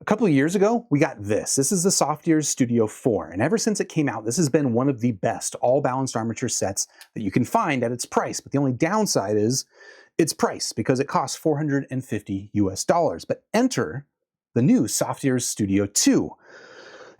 A couple of years ago, we got this. This is the Softears Studio2, and ever since it came out, this has been one of the best all-balanced armature sets that you can find at its price. But the only downside is its price, because it costs $450 US. But enter the new Softears Studio2.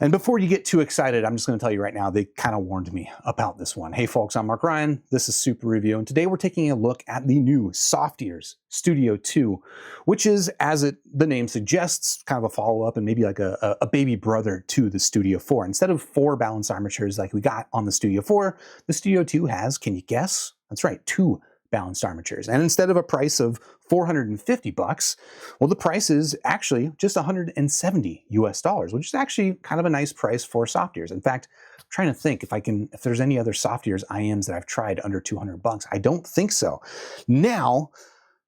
And before you get too excited, I'm just going to tell you right now, they kind of warned me about this one. Hey folks, I'm Mark Ryan. This is Super Review, and today we're taking a look at the new Softears Studio2, which is, as the name suggests, kind of a follow-up and maybe like a baby brother to the Studio4. Instead of 4 balanced armatures like we got on the Studio4, the Studio2 has, can you guess? That's right, 2 balanced armatures. And instead of a price of $450, well, the price is actually just $170 US, which is actually kind of a nice price for Softears. In fact, I'm trying to think if there's any other Softears IEMs that I've tried under $200. I don't think so. Now,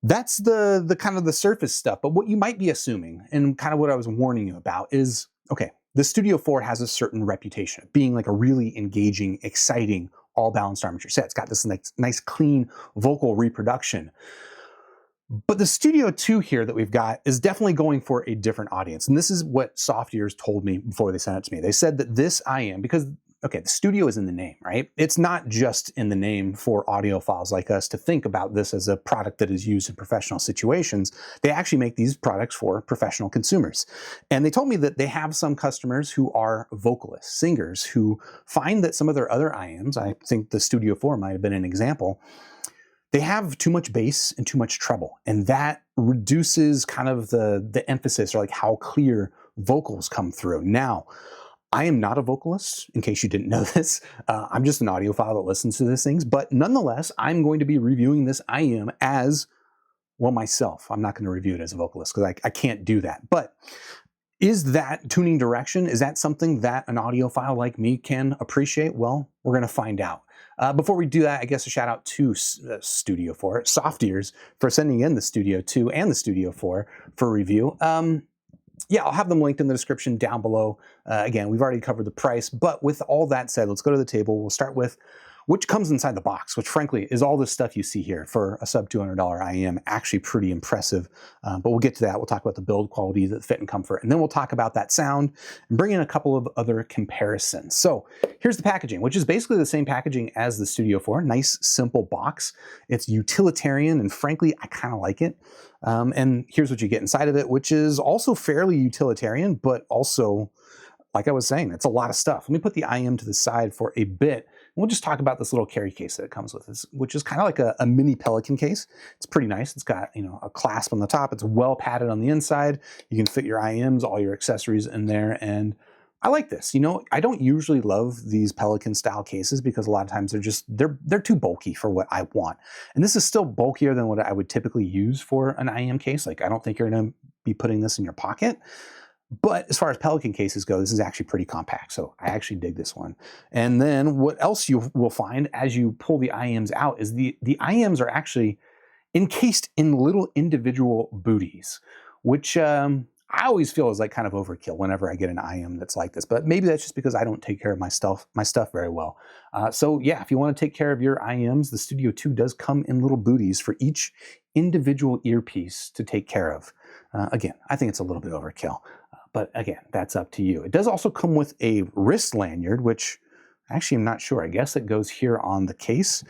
that's the kind of the surface stuff, but what you might be assuming, and kind of what I was warning you about, is, okay, the Studio4 has a certain reputation of being like a really engaging, exciting, all-balanced armature set. It's got this nice clean vocal reproduction. But the Studio2 here that we've got is definitely going for a different audience. And this is what Softears told me before they sent it to me. They said that this IEM, because, okay, the studio is in the name, right? It's not just in the name for audiophiles like us to think about this as a product that is used in professional situations. They actually make these products for professional consumers. And they told me that they have some customers who are vocalists, singers, who find that some of their other IEMs, I think the Studio4 might have been an example, they have too much bass and too much treble, and that reduces kind of the emphasis, or like how clear vocals come through. Now, I am not a vocalist, in case you didn't know this. I'm just an audiophile that listens to these things, but nonetheless, I'm going to be reviewing this IEM as, well, myself. I'm not going to review it as a vocalist, because I can't do that. But is that tuning direction, is that something that an audiophile like me can appreciate? Well, we're going to find out. Before we do that, I guess a shout out to Studio4, Softears, for sending in the Studio2 and the Studio4 for review. Yeah, I'll have them linked in the description down below. Again, we've already covered the price, but with all that said, let's go to the table. We'll start with which comes inside the box, which frankly is all this stuff you see here for a sub $200 IEM. Actually pretty impressive, but we'll get to that. We'll talk about the build quality, the fit and comfort, and then we'll talk about that sound and bring in a couple of other comparisons. So here's the packaging, which is basically the same packaging as the Studio4. Nice, simple box. It's utilitarian, and frankly, I kind of like it. And here's what you get inside of it, which is also fairly utilitarian, but also, like I was saying, it's a lot of stuff. Let me put the IEM to the side for a bit. We'll just talk about this little carry case that it comes with, which is kind of like a mini Pelican case. It's pretty nice. It's got, you know, a clasp on the top. It's well padded on the inside. You can fit your IEMs, all your accessories in there, and I like this. You know, I don't usually love these Pelican style cases because a lot of times they're too bulky for what I want. And this is still bulkier than what I would typically use for an IEM case. Like, I don't think you're going to be putting this in your pocket. But as far as Pelican cases go, this is actually pretty compact, so I actually dig this one. And then what else you will find as you pull the IEMs out is the IEMs are actually encased in little individual booties, which I always feel is like kind of overkill whenever I get an IEM that's like this. But maybe that's just because I don't take care of my stuff very well. So yeah, if you want to take care of your IEMs, the Studio2 does come in little booties for each individual earpiece to take care of. Again, I think it's a little bit overkill. But again, that's up to you. It does also come with a wrist lanyard, which actually I'm not sure. I guess it goes here on the case.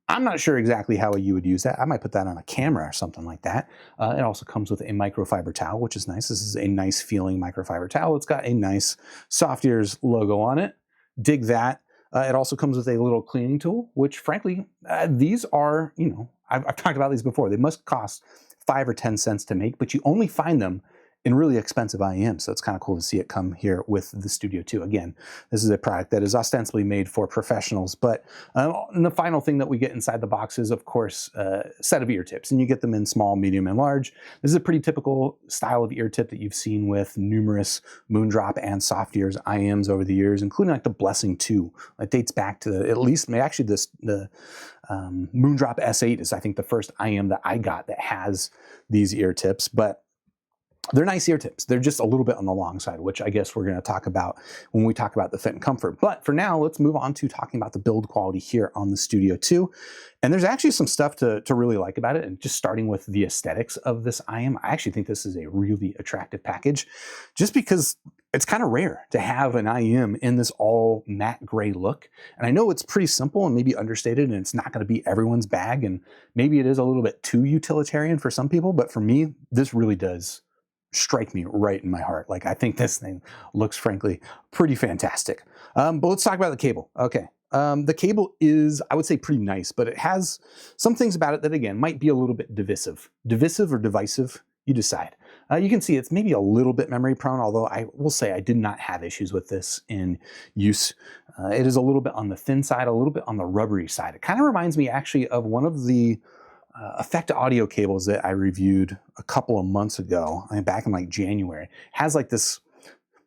I'm not sure exactly how you would use that. I might put that on a camera or something like that. It also comes with a microfiber towel, which is nice. This is a nice feeling microfiber towel. It's got a nice Softears logo on it. Dig that. It also comes with a little cleaning tool, which frankly, these are, you know, I've talked about these before. They must cost 5 or 10 cents to make, but you only find them in really expensive IEMs, so it's kind of cool to see it come here with the Studio2. Again, this is a product that is ostensibly made for professionals, but and the final thing that we get inside the box is, of course, a set of ear tips, and you get them in small, medium, and large. This is a pretty typical style of ear tip that you've seen with numerous Moondrop and Softears IEMs over the years, including like the Blessing 2. It dates back to at least, actually, the Moondrop S8 is, I think, the first IEM that I got that has these ear tips, but They're nice ear tips. They're just a little bit on the long side, which I guess we're going to talk about when we talk about the fit and comfort. But for now, let's move on to talking about the build quality here on the Studio 2. And there's actually some stuff to really like about it. And just starting with the aesthetics of this IEM, I actually think this is a really attractive package just because it's kind of rare to have an IEM in this all matte gray look. And I know it's pretty simple and maybe understated, and it's not going to be everyone's bag. And maybe it is a little bit too utilitarian for some people. But for me, this really does strike me right in my heart. Like, I think this thing looks, frankly, pretty fantastic. But let's talk about the cable. Okay. The cable is, I would say, pretty nice, but it has some things about it that, again, might be a little bit divisive. Divisive or divisive, you decide. You can see it's maybe a little bit memory prone, although I will say I did not have issues with this in use. It is a little bit on the thin side, a little bit on the rubbery side. It kind of reminds me actually of one of the Effect audio cables that I reviewed a couple of months ago, I mean, back in like January. It has like this,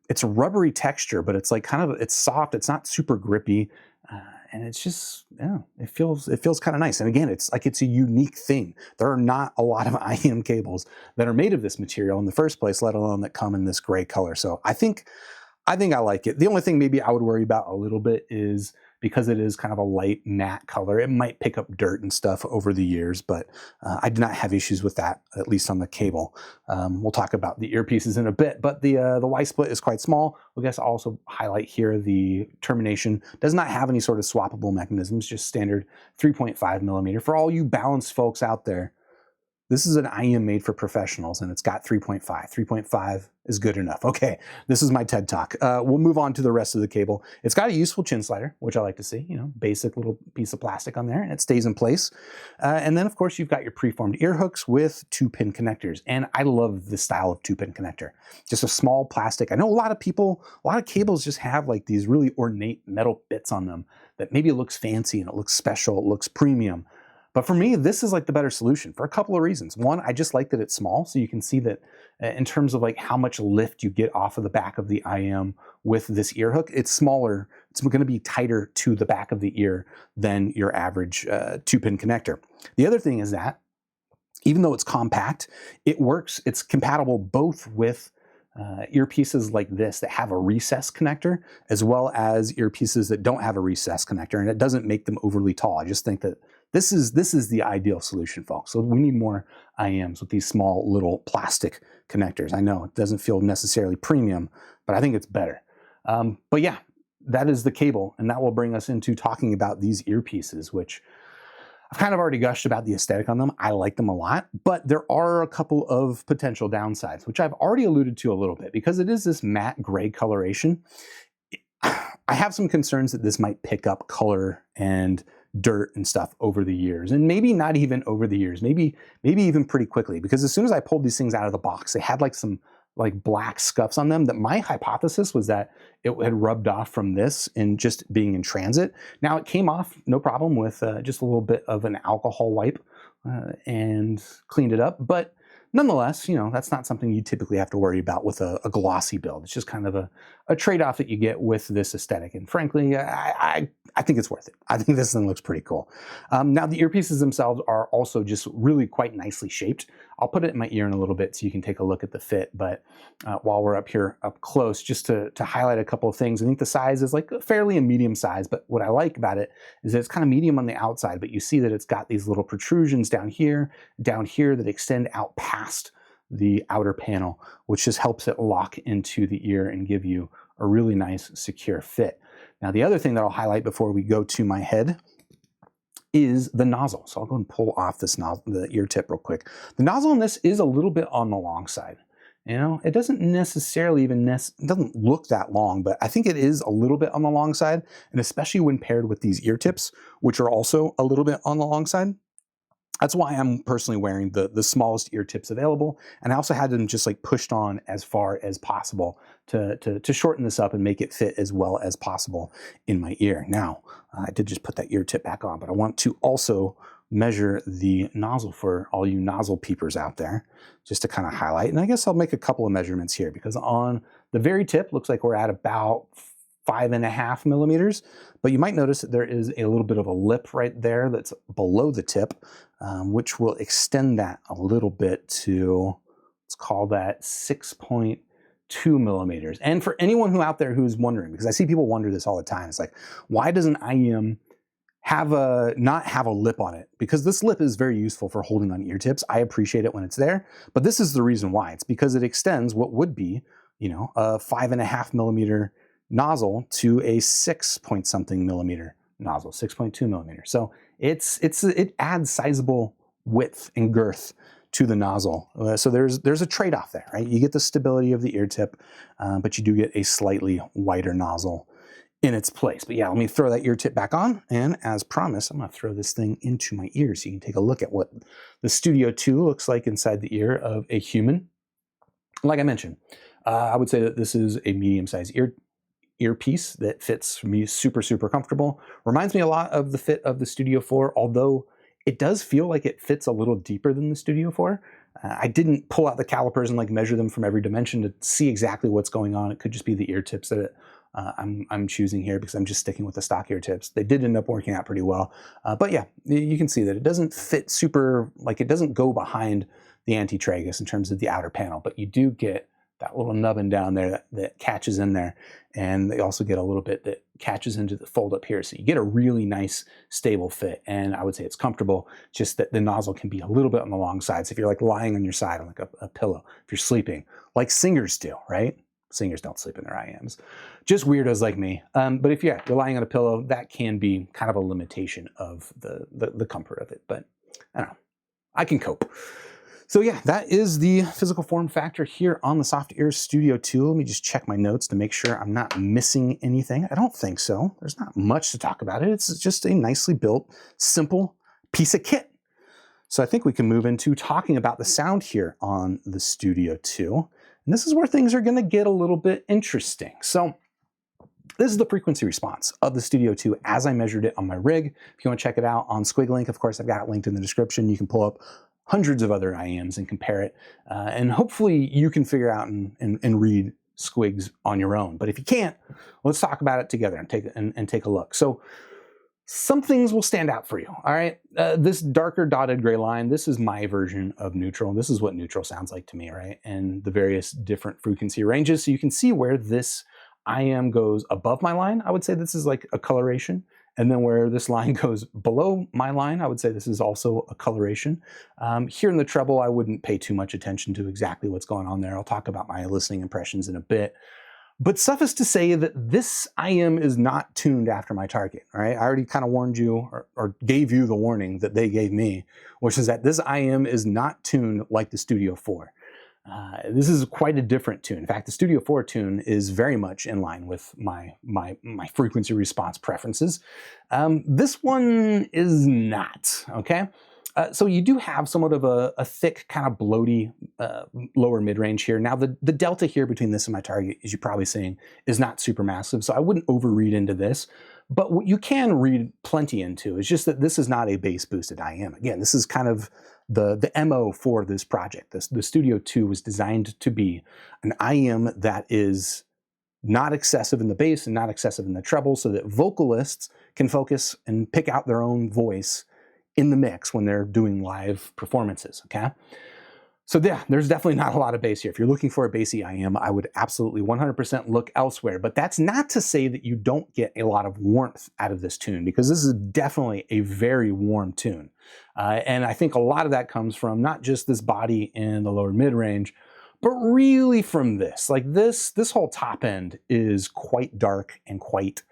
it's a rubbery texture, but it's like kind of, it's soft, it's not super grippy, and it's just, yeah, it feels kind of nice. And again, it's like, it's a unique thing. There are not a lot of IEM cables that are made of this material in the first place, let alone that come in this gray color. So I think I like it. The only thing maybe I would worry about a little bit is, because it is kind of a light matte color, it might pick up dirt and stuff over the years, but I do not have issues with that, at least on the cable. We'll talk about the earpieces in a bit, but the Y split is quite small. I guess I'll also highlight here the termination does not have any sort of swappable mechanisms, just standard 3.5 millimeter. For all you balanced folks out there, this is an IEM made for professionals, and it's got 3.5. 3.5 is good enough. Okay, this is my TED Talk. We'll move on to the rest of the cable. It's got a useful chin slider, which I like to see, you know, basic little piece of plastic on there, and it stays in place. And then, of course, you've got your preformed ear hooks with 2-pin connectors, and I love this style of 2-pin connector. Just a small plastic. I know a lot of cables just have like these really ornate metal bits on them that maybe it looks fancy and it looks special, it looks premium. But for me, this is like the better solution for a couple of reasons. One, I just like that it's small, so you can see that in terms of like how much lift you get off of the back of the IEM with this ear hook, it's smaller. It's going to be tighter to the back of the ear than your average 2-pin connector. The other thing is that even though it's compact, it works. It's compatible both with earpieces like this that have a recess connector, as well as earpieces that don't have a recess connector, and it doesn't make them overly tall. I just think that this is the ideal solution, folks. So we need more IEMs with these small little plastic connectors. I know it doesn't feel necessarily premium, but I think it's better. But yeah, that is the cable, and that will bring us into talking about these earpieces, which I've kind of already gushed about the aesthetic on them. I like them a lot, but there are a couple of potential downsides, which I've already alluded to a little bit. Because it is this matte gray coloration, I have some concerns that this might pick up color and dirt and stuff over the years, and maybe not even over the years, maybe even pretty quickly, because as soon as I pulled these things out of the box, they had like some like black scuffs on them that my hypothesis was that it had rubbed off from this and just being in transit. Now it came off no problem with just a little bit of an alcohol wipe and cleaned it up, but nonetheless, you know, that's not something you typically have to worry about with a glossy build. It's just kind of a trade-off that you get with this aesthetic. And frankly, I think it's worth it. I think this thing looks pretty cool. Now, the earpieces themselves are also just really quite nicely shaped. I'll put it in my ear in a little bit so you can take a look at the fit. But while we're up here up close, just to highlight a couple of things, I think the size is like fairly a medium size. But what I like about it is that it's kind of medium on the outside, but you see that it's got these little protrusions down here that extend out past the outer panel, which just helps it lock into the ear and give you a really nice, secure fit. Now, the other thing that I'll highlight before we go to my head is the nozzle. So I'll go and pull off this nozzle, the ear tip real quick. The nozzle on this is a little bit on the long side. You know, it doesn't necessarily it doesn't look that long, but I think it is a little bit on the long side, and especially when paired with these ear tips, which are also a little bit on the long side. That's why I'm personally wearing the smallest ear tips available, and I also had them just like pushed on as far as possible to shorten this up and make it fit as well as possible in my ear. Now, I did just put that ear tip back on, but I want to also measure the nozzle for all you nozzle peepers out there, just to kind of highlight. And I guess I'll make a couple of measurements here, because on the very tip, looks like we're at about 5.5 millimeters, but you might notice that there is a little bit of a lip right there that's below the tip, which will extend that a little bit to Let's call that 6.2 millimeters. And for anyone who out there who's wondering, because I see people wonder this all the time, it's like, why does an IEM not have a lip on it? Because this lip is very useful for holding on ear tips. I appreciate it when it's there, but this is the reason why. It's because it extends what would be, you know, a 5.5 millimeter nozzle to a 6 point something millimeter nozzle, 6.2 millimeters. So it adds sizable width and girth to the nozzle. So there's a trade-off there, right? You get the stability of the ear tip, but you do get a slightly wider nozzle in its place. But yeah, let me throw that ear tip back on, and as promised, I'm gonna throw this thing into my ear so you can take a look at what the Studio 2 looks like inside the ear of a human. Like I mentioned, I would say that this is a medium-sized earpiece that fits for me super, super comfortable. Reminds me a lot of the fit of the Studio 4, although it does feel like it fits a little deeper than the Studio 4. I didn't pull out the calipers and like measure them from every dimension to see exactly what's going on. It could just be the ear tips that I'm choosing here because I'm just sticking with the stock ear tips. They did end up working out pretty well. But yeah, you can see that it doesn't fit super, like it doesn't go behind the anti-tragus in terms of the outer panel, but you do get that little nubbin down there that catches in there. And they also get a little bit that catches into the fold up here. So you get a really nice stable fit. And I would say it's comfortable, just that the nozzle can be a little bit on the long side. So if you're like lying on your side on like a pillow, if you're sleeping, like singers do, right? Singers don't sleep in their IEMs. Just weirdos like me. But if you're lying on a pillow, that can be kind of a limitation of the comfort of it. But I don't know, I can cope. So yeah, that is the physical form factor here on the Softears Studio 2. Let me just check my notes to make sure I'm not missing anything. I don't think so. There's not much to talk about it. It's just a nicely built, simple piece of kit. So I think we can move into talking about the sound here on the Studio 2. And this is where things are going to get a little bit interesting. So this is the frequency response of the Studio 2 as I measured it on my rig. If you want to check it out on SquigLink, of course, I've got it linked in the description. You can pull up hundreds of other IEMs and compare it. And hopefully you can figure out and read squigs on your own. But if you can't, let's talk about it together and take a look. So some things will stand out for you, all right? This darker dotted gray line, this is my version of neutral. This is what neutral sounds like to me, right? And the various different frequency ranges. So you can see where this IEM goes above my line. I would say this is like a coloration. And then where this line goes below my line, I would say this is also a coloration. Here in the treble, I wouldn't pay too much attention to exactly what's going on there. I'll talk about my listening impressions in a bit. But suffice to say that this IEM is not tuned after my target, right? I already kind of warned you or gave you the warning that they gave me, which is that this IEM is not tuned like the Studio 4. This is quite a different tune. In fact, the Studio 4 tune is very much in line with my frequency response preferences. This one is not, okay? So you do have somewhat of a thick, kind of bloaty lower mid-range here. Now, the delta here between this and my target, as you're probably seeing, is not super massive, so I wouldn't overread into this. But what you can read plenty into is just that this is not a bass boosted IEM. Again, this is kind of the MO for this project. The Studio 2 was designed to be an IEM that is not excessive in the bass and not excessive in the treble, so that vocalists can focus and pick out their own voice in the mix when they're doing live performances, okay? So yeah, there's definitely not a lot of bass here. If you're looking for a bassy IEM, I would absolutely 100% look elsewhere. But that's not to say that you don't get a lot of warmth out of this tune, because this is definitely a very warm tune. And I think a lot of that comes from not just this body in the lower mid-range, but really from this. Like this whole top end is quite dark and quite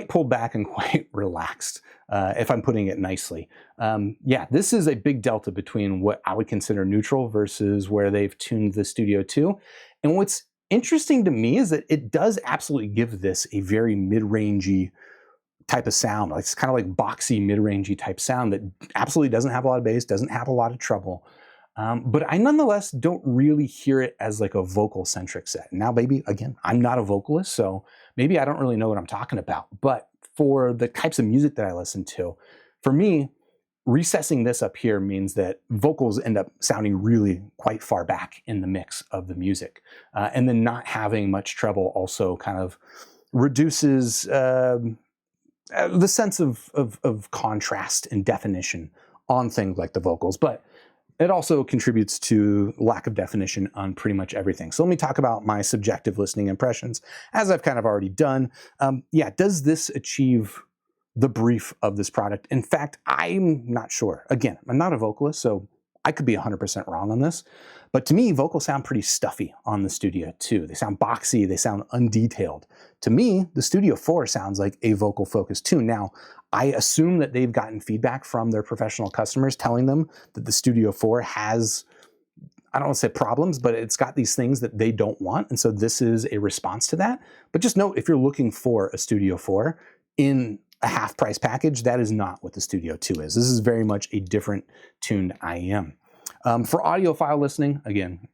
pulled back and quite relaxed, if I'm putting it nicely. Yeah, this is a big delta between what I would consider neutral versus where they've tuned the Studio 2. And what's interesting to me is that it does absolutely give this a very mid-rangey type of sound. Like, it's kind of like boxy, mid-rangey type sound that absolutely doesn't have a lot of bass, doesn't have a lot of treble. But I nonetheless don't really hear it as like a vocal-centric set. Now, maybe, again, I'm not a vocalist, so maybe I don't really know what I'm talking about. But for the types of music that I listen to, for me, recessing this up here means that vocals end up sounding really quite far back in the mix of the music. And then not having much treble also kind of reduces the sense of contrast and definition on things like the vocals. But it also contributes to lack of definition on pretty much everything. So let me talk about my subjective listening impressions, as I've kind of already done. Yeah, does this achieve the brief of this product? In fact, I'm not sure. Again, I'm not a vocalist, so I could be 100% wrong on this. But to me, vocals sound pretty stuffy on the Studio 2. They sound boxy, they sound undetailed. To me, the Studio 4 sounds like a vocal-focused tune. Now, I assume that they've gotten feedback from their professional customers telling them that the Studio 4 has, I don't want to say problems, but it's got these things that they don't want. And so this is a response to that. But just note, if you're looking for a Studio 4 in a half price package, that is not what the Studio 2 is. This is very much a different tuned IEM. For audiophile listening, again,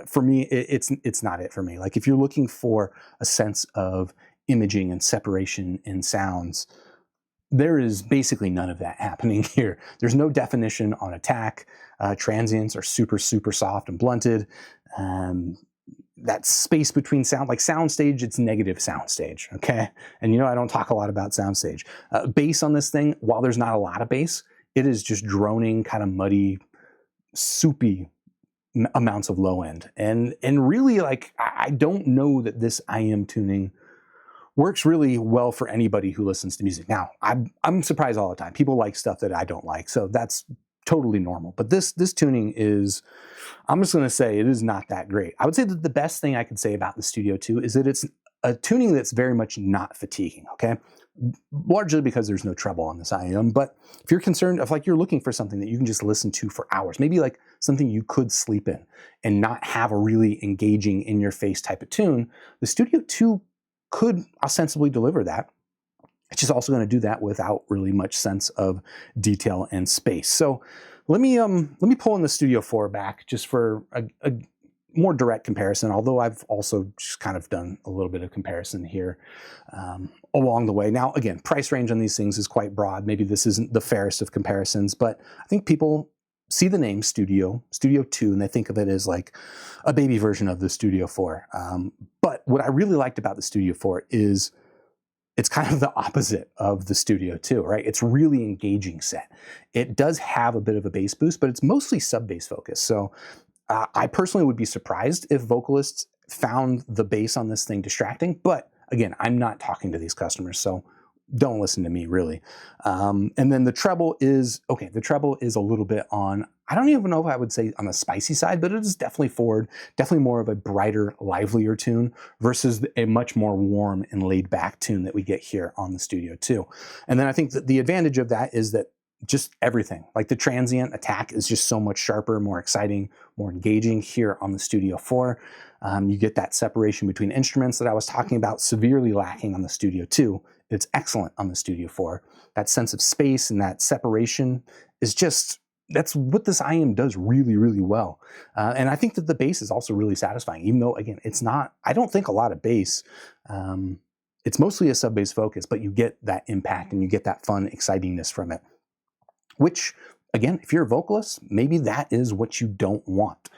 for me, it's not it for me. Like if you're looking for a sense of imaging and separation in sounds, there is basically none of that happening here. There's no definition on attack. Transients are super, super soft and blunted. That space between sound, like soundstage, it's negative soundstage, okay? And you know I don't talk a lot about soundstage. Bass on this thing, while there's not a lot of bass, it is just droning, kind of muddy, soupy amounts of low end. And really, like, I don't know that this IEM tuning works really well for anybody who listens to music. Now, I'm surprised all the time. People like stuff that I don't like, so that's totally normal. But this tuning is, I'm just going to say, it is not that great. I would say that the best thing I could say about the Studio 2 is that it's a tuning that's very much not fatiguing, okay? Largely because there's no treble on this IEM, but if you're concerned, if like you're looking for something that you can just listen to for hours, maybe like something you could sleep in and not have a really engaging in-your-face type of tune, the Studio 2 could ostensibly deliver that. It's just also going to do that without really much sense of detail and space. So let me pull in the Studio 4 back just for a more direct comparison, although I've also just kind of done a little bit of comparison here along the way. Now, again, price range on these things is quite broad. Maybe this isn't the fairest of comparisons, but I think people see the name Studio 2, and they think of it as like a baby version of the Studio 4. But what I really liked about the Studio 4 is it's kind of the opposite of the Studio 2, right? It's really engaging set. It does have a bit of a bass boost, but it's mostly sub-bass focused. So I personally would be surprised if vocalists found the bass on this thing distracting. But again, I'm not talking to these customers, so don't listen to me, really. And then the treble is, okay, the treble is a little bit on, I don't even know if I would say on the spicy side, but it is definitely forward, definitely more of a brighter, livelier tune versus a much more warm and laid back tune that we get here on the Studio 2. And then I think that the advantage of that is that just everything, like the transient attack is just so much sharper, more exciting, more engaging here on the Studio 4. You get that separation between instruments that I was talking about, severely lacking on the Studio 2. It's excellent on the Studio 4. That sense of space and that separation is just, that's what this IEM does really, really well. And I think that the bass is also really satisfying, even though, again, it's not, I don't think a lot of bass. It's mostly a sub-bass focus, but you get that impact and you get that fun excitingness from it. Which, again, if you're a vocalist, maybe that is what you don't want.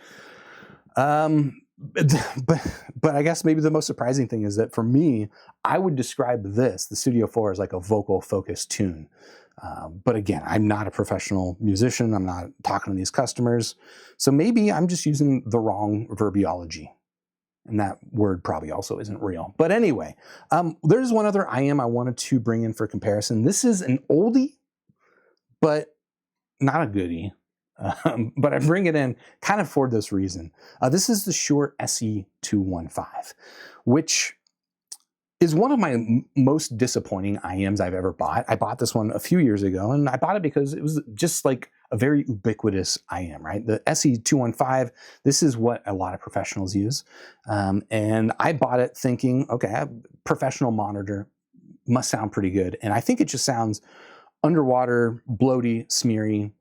But I guess maybe the most surprising thing is that for me, I would describe this, the Studio 4, as like a vocal-focused tune. But again, I'm not a professional musician. I'm not talking to these customers. So maybe I'm just using the wrong verbiology. And that word probably also isn't real. But anyway, there's one other IEM I wanted to bring in for comparison. This is an oldie, but not a goodie. But I bring it in kind of for this reason. This is the Shure SE215, which is one of my most disappointing IEMs I've ever bought. I bought this one a few years ago, and I bought it because it was just like a very ubiquitous IEM, right? The SE215, this is what a lot of professionals use. And I bought it thinking, okay, a professional monitor must sound pretty good. And I think it just sounds underwater, bloaty, smeary,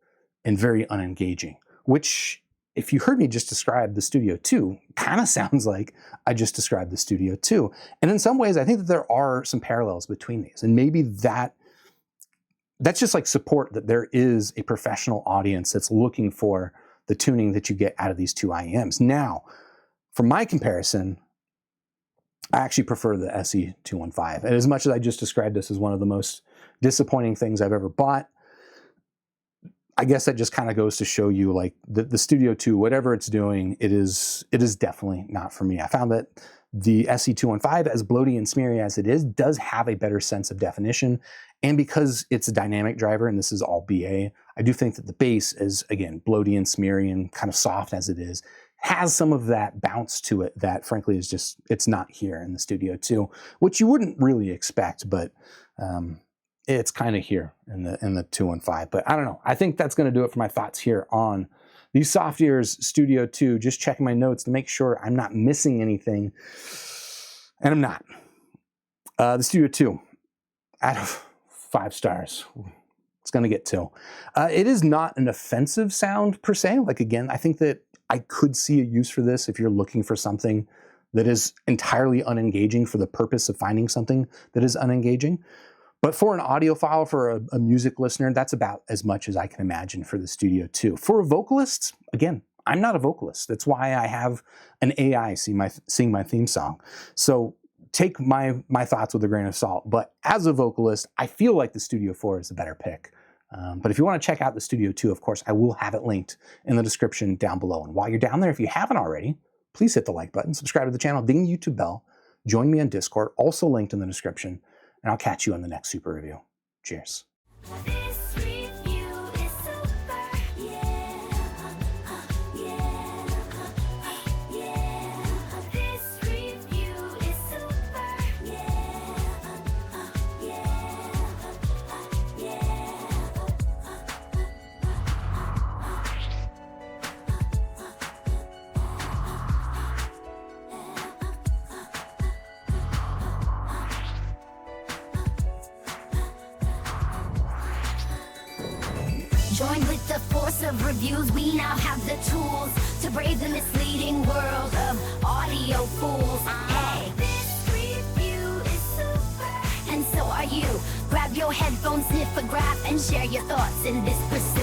and very unengaging, which, if you heard me just describe the Studio 2, kind of sounds like I just described the Studio 2. And in some ways, I think that there are some parallels between these. And maybe that's just like support that there is a professional audience that's looking for the tuning that you get out of these two IEMs. Now, for my comparison, I actually prefer the SE215. And as much as I just described this as one of the most disappointing things I've ever bought, I guess that just kind of goes to show you, like, the Studio 2, whatever it's doing, it is definitely not for me. I found that the SE215, as bloaty and smeary as it is, does have a better sense of definition. And because it's a dynamic driver, and this is all BA, I do think that the bass is, again, bloaty and smeary and kind of soft as it is, has some of that bounce to it that, frankly, is just, it's not here in the Studio 2, which you wouldn't really expect, but it's kind of here in the 215. But I don't know. I think that's going to do it for my thoughts here on the Softears Studio 2. Just checking my notes to make sure I'm not missing anything, and I'm not. The Studio 2, out of 5 stars. It's going to get 2. It is not an offensive sound per se. Like, again, I think that I could see a use for this if you're looking for something that is entirely unengaging for the purpose of finding something that is unengaging. But for an audiophile, for a music listener, that's about as much as I can imagine for the Studio 2. For a vocalist, again, I'm not a vocalist. That's why I have an AI sing my theme song. So take my thoughts with a grain of salt. But as a vocalist, I feel like the Studio 4 is a better pick. But if you want to check out the Studio 2, of course, I will have it linked in the description down below. And while you're down there, if you haven't already, please hit the like button, subscribe to the channel, ding the YouTube bell, join me on Discord, also linked in the description. And I'll catch you on the next super review. Cheers. Join with the force of reviews. We now have the tools to brave the misleading world of audio fools. Hey, this review is super, and so are you. Grab your headphones, sniff a graph, and share your thoughts in this pursuit.